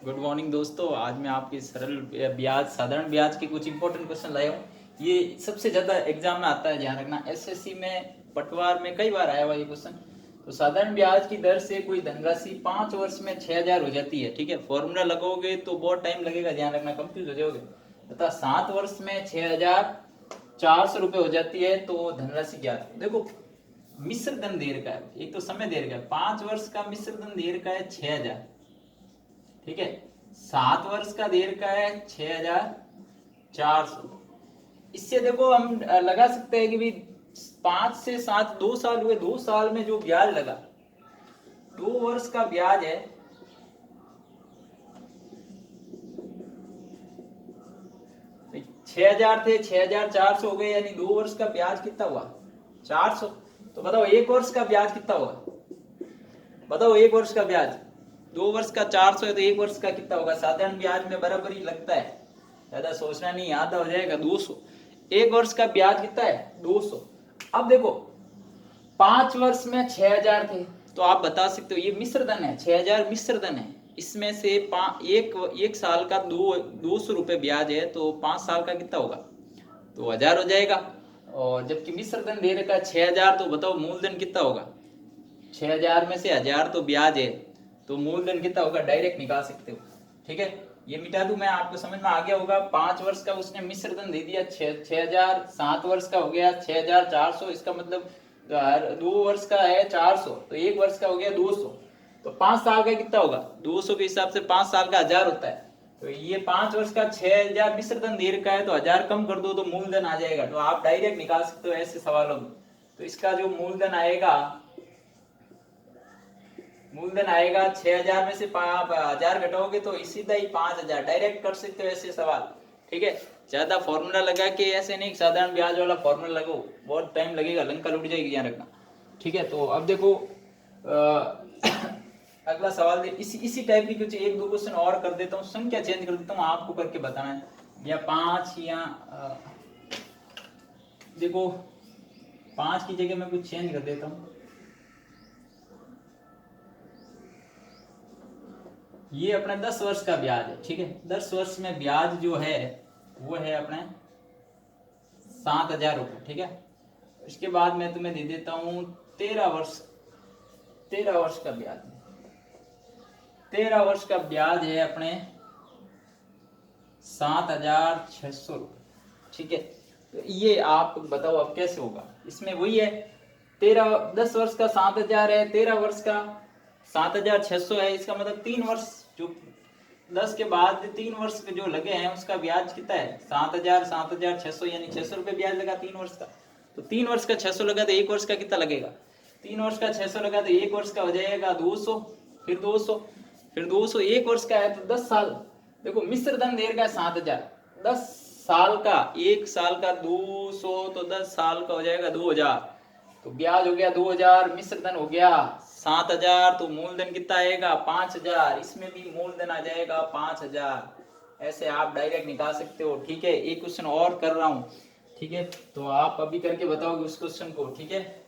Good morning दोस्तों। आज मैं आपकी सरल ब्याज साधारण ब्याज के कुछ इंपॉर्टेंट क्वेश्चन लाया हूँ। ये सबसे ज्यादा एग्जाम में आता है, ध्यान रखना। एसएससी में, पटवार में कई बार आया हुआ ये क्वेश्चन। तो साधारण ब्याज की दर से कोई धनराशि 5 वर्ष में 6000 हो जाती है। ठीक है, फॉर्मूला लगाओगे तो बहुत टाइम लगेगा, ध्यान रखना, कंफ्यूज हो जाओगे। तथा 7 वर्ष में 6400 रुपये हो जाती है। तो धनराशि क्या है? देखो, मिश्र धन दे रखा है, एक तो समय दे रखा है। 5 वर्ष का मिश्र धन दे रखा है 6000। ठीक है, 7 वर्ष का देर का है 6400। इससे देखो हम लगा सकते हैं कि भाई 5 से 7 2 साल हुए, 2 साल में जो ब्याज लगा, 2 वर्ष का ब्याज है 6000 थे, 6400 हो गए, यानी 2 वर्ष का ब्याज कितना हुआ? 400। तो बताओ 1 वर्ष का ब्याज कितना होगा? बताओ 1 वर्ष का ब्याज, 2 वर्ष का 400 है तो 1 वर्ष का कितना होगा? साधारण ब्याज में बराबर ही लगता है, ज्यादा सोचना नहीं, आधा हो जाएगा 200। 1 वर्ष का ब्याज कितना है? 200। अब देखो 5 वर्ष में 6000 थे, तो आप बता सकते हो ये मिश्र धन है, 6000 मिश्र धन है। इसमें से एक साल का 200 रुपये ब्याज है, तो 5 साल का कितना होगा? तो 1000 हो जाएगा। और जबकि मिश्र धन दे रखा है 6000, तो बताओ मूलधन कितना होगा? 6000 में से 1000 तो ब्याज है, तो मूलधन कितना होगा? डायरेक्ट निकाल सकते हो। ठीक है, ये मिटा दूं मैं, आपको समझ में आ गया होगा। 5 वर्ष का उसने मिश्र धन दे दिया 6000, 7 वर्ष का हो गया 6400, इसका मतलब 2 वर्ष का है 400, तो 1 वर्ष का हो गया 200। तो 5 साल का कितना होगा? 200 के हिसाब से 5 साल का 1000 होता है। तो ये 5 वर्ष का 6000 मिश्र धन दे रखा है, तो 1000 कम कर दो तो मूलधन आ जाएगा। तो आप डायरेक्ट निकाल सकते हो ऐसे सवालों में। तो इसका जो मूलधन आएगा, मूलधन आएगा 6000 में से 1000 घटाओगे तो सीधा ही 5000। डायरेक्ट कर सकते हो ऐसे सवाल। ठीक है, ज्यादा फॉर्मूला लगा के ऐसे नहीं, साधारण ब्याज वाला फॉर्मूला लगाओ, बहुत टाइम लगेगा, लंका लुट जाएगी, ध्यान रखना। ठीक है, तो अब देखो अगला सवाल दे, इसी टाइप की कुछ 1-2 क्वेश्चन और कर देता हूँ, संख्या चेंज कर देता हूँ, आपको करके बताना है। या 5 या देखो 5 की जगह मैं कुछ चेंज कर देता हूँ। ये अपने 10 वर्ष का ब्याज है। ठीक है, 10 वर्ष में ब्याज जो है वो है अपने 7000 रुपये। ठीक है, इसके बाद मैं तुम्हें दे देता हूँ 13 वर्ष का ब्याज। 13 वर्ष का ब्याज है अपने 7600 रुपये। ठीक है, तो ये आप बताओ अब कैसे होगा? इसमें वही है, 10 वर्ष का 7000 है, 13 वर्ष का 7600 है। इसका मतलब 3 वर्ष, जो 10 के बाद 3 वर्ष के जो लगे हैं उसका ब्याज कितना है? 7600, यानी 600 रुपये ब्याज लगा 3 वर्ष का। तो 3 वर्ष का 600 लगा तो 1 वर्ष का कितना लगेगा? 3 वर्ष का 600 लगा तो 1 वर्ष का हो जाएगा 200, फिर 200, फिर 200। 1 वर्ष का है तो 10 साल। देखो मिश्र धन देर का 7000, 10 साल का, 1 साल का 200, तो 10 साल का हो जाएगा 2000। तो ब्याज हो गया 2000, मिश्र धन हो गया 7000, तो मूलधन कितना आएगा? 5000। इसमें भी मूलधन आ जाएगा 5000। ऐसे आप डायरेक्ट निकाल सकते हो। ठीक है, एक क्वेश्चन और कर रहा हूँ। ठीक है, तो आप अभी करके बताओगे उस क्वेश्चन को। ठीक है,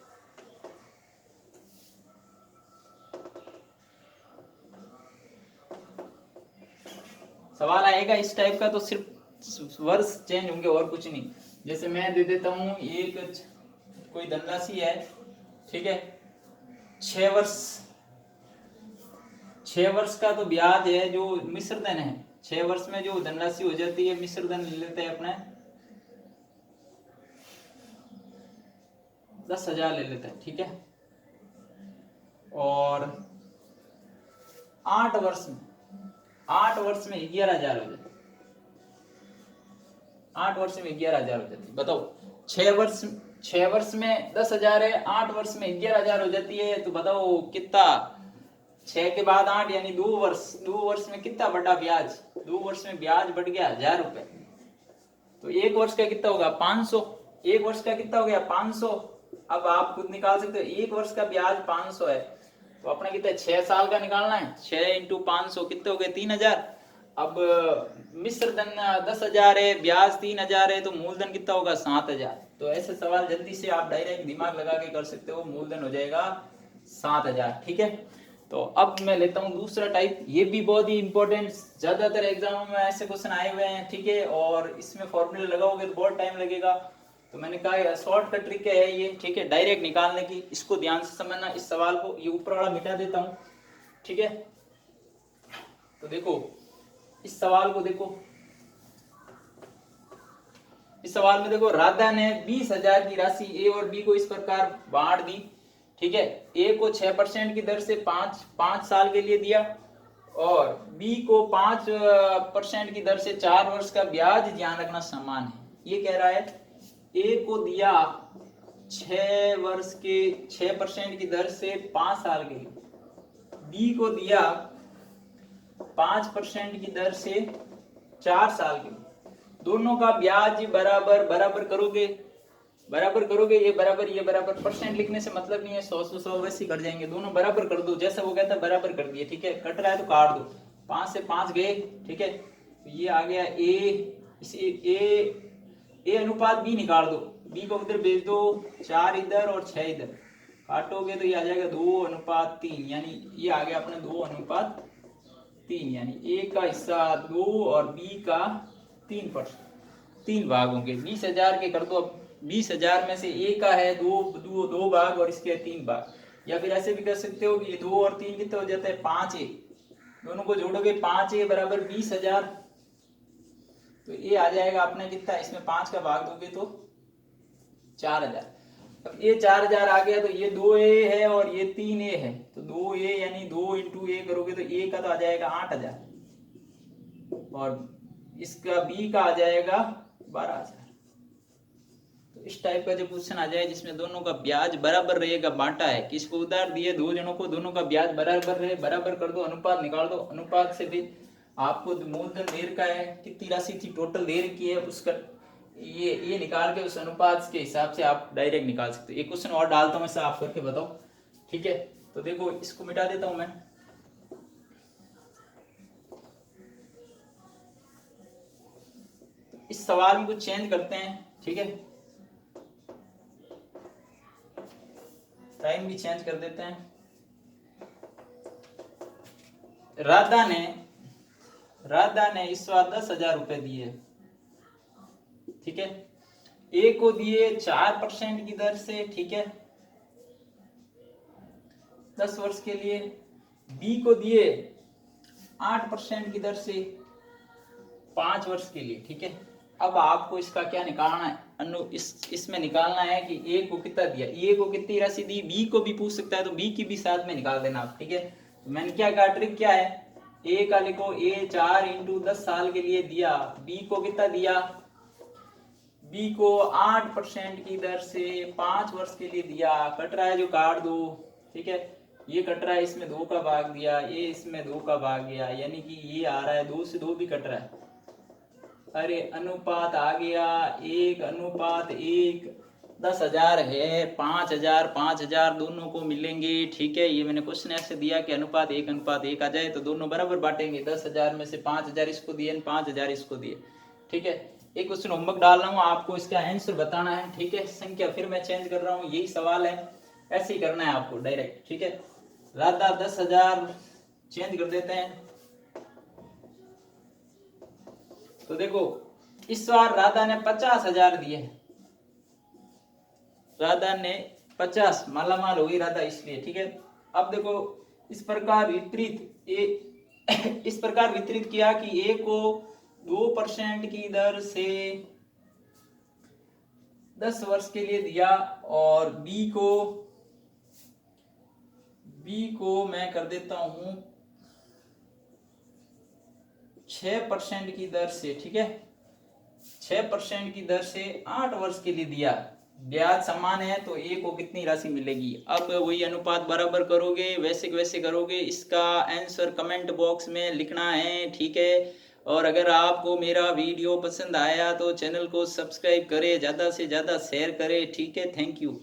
सवाल आएगा इस टाइप का, तो सिर्फ वर्ष चेंज होंगे और कुछ नहीं। जैसे मैं दे देता हूँ, एक कोई धनराशि है, ठीक है, 6 वर्ष का तो ब्याज है, जो मिश्र धन है 6 वर्ष में जो धनराशि हो जाती है, मिश्र धन ले लेते हैं अपने 10,000 ले लेते हैं। ठीक है, और 8 वर्ष में 11,000 हो जाती है। 8 वर्ष में 11,000 हो जाती है। बताओ 6 वर्ष में 10,000 है, 8 वर्ष में 11,000 हो जाती है। तो बताओ कितना? 6 के बाद 8 यानी 2 वर्ष में कितना बढ़ा ब्याज? 2 वर्ष में ब्याज बढ़ गया 1000 रुपए। तो 1 वर्ष का कितना होगा? 500। 1 वर्ष का कितना हो गया? 500। अब आप खुद निकाल सकते हो, 1 वर्ष का ब्याज 500 है, तो अपने कितना 6 साल का निकालना है। 6 इंटू 500 कितने हो गए? 3000। अब मिश्र धन 10,000 है, ब्याज 3000 है, तो मूलधन कितना होगा? 7000। तो ऐसे सवाल जल्दी से आप डायरेक्ट दिमाग लगा के कर सकते हो। मूलधन हो जाएगा 7000। ठीक है, तो अब मैं लेता हूँ दूसरा टाइप, ये भी बहुत ही इंपॉर्टेंट, ज्यादातर एग्जामों में ऐसे क्वेश्चन आए हुए हैं, ठीक है, और इसमें फॉर्मूला लगाओगे तो बहुत टाइम लगेगा। तो मैंने कहा शॉर्टकट ट्रिक है ये, ठीक है, डायरेक्ट निकालने की, इसको ध्यान से समझना। इस सवाल को ये ऊपर वाला मिटा देता हूँ, ठीक है। तो देखो इस सवाल को देखो, इस सवाल में देखो राधा ने 20,000 की राशि ए और बी को इस प्रकार बांट दी, ठीक है। ए को 6% की दर से 5 साल के लिए दिया और बी को 5% की दर से 4 वर्ष का ब्याज, ध्यान रखना समान है। ये कह रहा है ए को दिया 6% की दर से 5 साल के लिए, बी को दिया 5% की दर से 4 साल के लिए, दोनों का ब्याज बराबर बराबर करोगे, ये बराबर परसेंट लिखने से मतलब नहीं है, 100 वैसे कट जाएंगे, दोनों बराबर कर दो, जैसा वो कहता है बराबर कर दिए, ठीक है। कट रहा है तो काट दो, 5 से 5 गए, ठीक है। तो ये आ गया ए अनुपात बी निकाल दो, बी को उधर भेज दो, 4 इधर और 6 इधर, काटोगे तो ये आ जाएगा 2:3, यानी ये आ गया अपने 2:3, यानी ए का हिस्सा 2 और बी का 3 भाग होंगे। 20,000 के कर दो, अब 20,000 में से ए का है दो भाग और इसके 3 भाग, या फिर ऐसे भी कर सकते हो कि 2 और 3 कितने हो जाते हैं, 5 ए, दोनों को जोड़ोगे 5 ए बराबर 20,000, तो ये आ जाएगा अपने कितना, इसमें 5 का भाग दोगे तो 4,000। अब ये 4,000 आ गया तो ये 2 ए है और ये 3 ए है, तो 2 ए यानी 2 इंटू ए करोगे तो ए का तो आ जाएगा 8,000 और इसका बी का आ जाएगा 12,000। तो इस टाइप का जो क्वेश्चन आ जाए जिसमें दोनों का ब्याज बराबर रहेगा, बांटा है, किसको उधार दिए, 2 जनों को, दोनों का ब्याज बराबर रहे, बराबर कर दो, अनुपात निकाल दो, अनुपात से भी आपको मूलधन दे रखा है, कितनी राशि थी टोटल दे रखी है, उसका ये निकाल के उस अनुपात के हिसाब से आप डायरेक्ट निकाल सकते हो। एक क्वेश्चन और डालता हूँ, ऐसा आप करके बताओ, ठीक है। तो देखो इसको मिटा देता हूं मैं, इस सवाल में कुछ चेंज करते हैं, ठीक है, टाइम भी चेंज कर देते हैं। राधा ने इस बार 10,000 रुपए दिए, ठीक है, ए को दिए 4% की दर से, ठीक है, 10 वर्ष के लिए, बी को दिए 8% की दर से 5 वर्ष के लिए, ठीक है। अब आपको इसका क्या निकालना है, इसमें निकालना है कि ए को कितना दिया, ए को कितनी राशि दी, बी को भी पूछ सकता है, तो बी की भी साथ में निकाल देना आप, ठीक है। तो मैंने क्या कहा, ट्रिक क्या है, ए का लिखो, ए 4 इंटू 10 साल के लिए दिया, बी को कितना दिया, बी को 8% की दर से 5 वर्ष के लिए दिया, कट रहा है जो काट दो, ठीक है, ये कट रहा है, इसमें 2 का भाग दिया, ये इसमें 2 का भाग गया, यानी कि ये आ रहा है 2 से 2 भी कट रहा है, अरे अनुपात आ गया 1:1, 10,000 है, 5,000 दोनों को मिलेंगे, ठीक है। ये मैंने क्वेश्चन ऐसे दिया कि अनुपात 1:1 आ जाए तो दोनों बराबर बांटेंगे, 10,000 में से 5,000 इसको दिए, 5,000 इसको दिए, ठीक है। एक क्वेश्चन होमवर्क डाल रहा हूँ, आपको इसका आंसर बताना है, ठीक है। संख्या फिर मैं चेंज कर रहा हूँ, यही सवाल है, ऐसे ही करना है आपको डायरेक्ट, ठीक है। राधा 10,000 चेंज कर देते हैं, तो देखो इस बार राधा ने 50,000 दिए, राधा ने 50, मालामाल हो गई राधा इसलिए, ठीक है। अब देखो इस प्रकार वितरित किया कि ए को 2% की दर से 10 वर्ष के लिए दिया और बी को मैं कर देता हूं 6% की दर से, ठीक है, 6% की दर से 8 वर्ष के लिए दिया, ब्याज समान है तो ए को कितनी राशि मिलेगी। अब वही अनुपात बराबर करोगे, वैसे वैसे करोगे, इसका आंसर कमेंट बॉक्स में लिखना है, ठीक है। और अगर आपको मेरा वीडियो पसंद आया तो चैनल को सब्सक्राइब करें, ज़्यादा से ज़्यादा शेयर करें, ठीक है। Thank you.